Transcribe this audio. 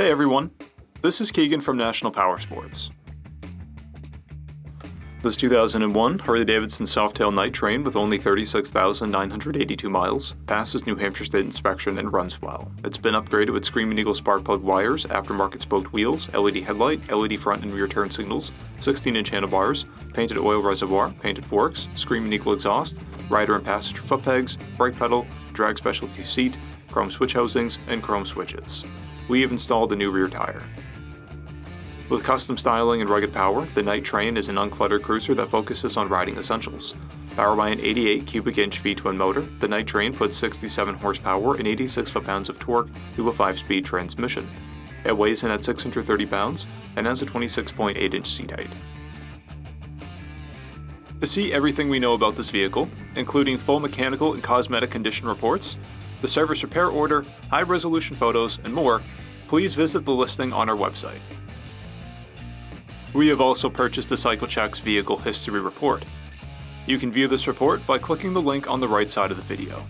Hey everyone, this is Keegan from National Powersports. This 2001 Harley-Davidson Softail night train with only 36,982 miles passes New Hampshire State inspection and runs well. It's been upgraded with Screaming Eagle spark plug wires, aftermarket spoked wheels, LED headlight, LED front and rear turn signals, 16-inch handlebars, painted oil reservoir, painted forks, Screaming Eagle exhaust, rider and passenger foot pegs, brake pedal, drag specialty seat, chrome switch housings, and chrome switches. We have installed a new rear tire. With custom styling and rugged power, the Night Train is an uncluttered cruiser that focuses on riding essentials. Powered by an 88 cubic inch V-twin motor, the Night Train puts 67 horsepower and 86 foot-pounds of torque through a 5-speed transmission. It weighs in at 630 pounds and has a 26.8 inch seat height. To see everything we know about this vehicle, including full mechanical and cosmetic condition reports, the service repair order, high-resolution photos, and more, please visit the listing on our website. We have also purchased the CycleCheck's Vehicle History Report. You can view this report by clicking the link on the right side of the video.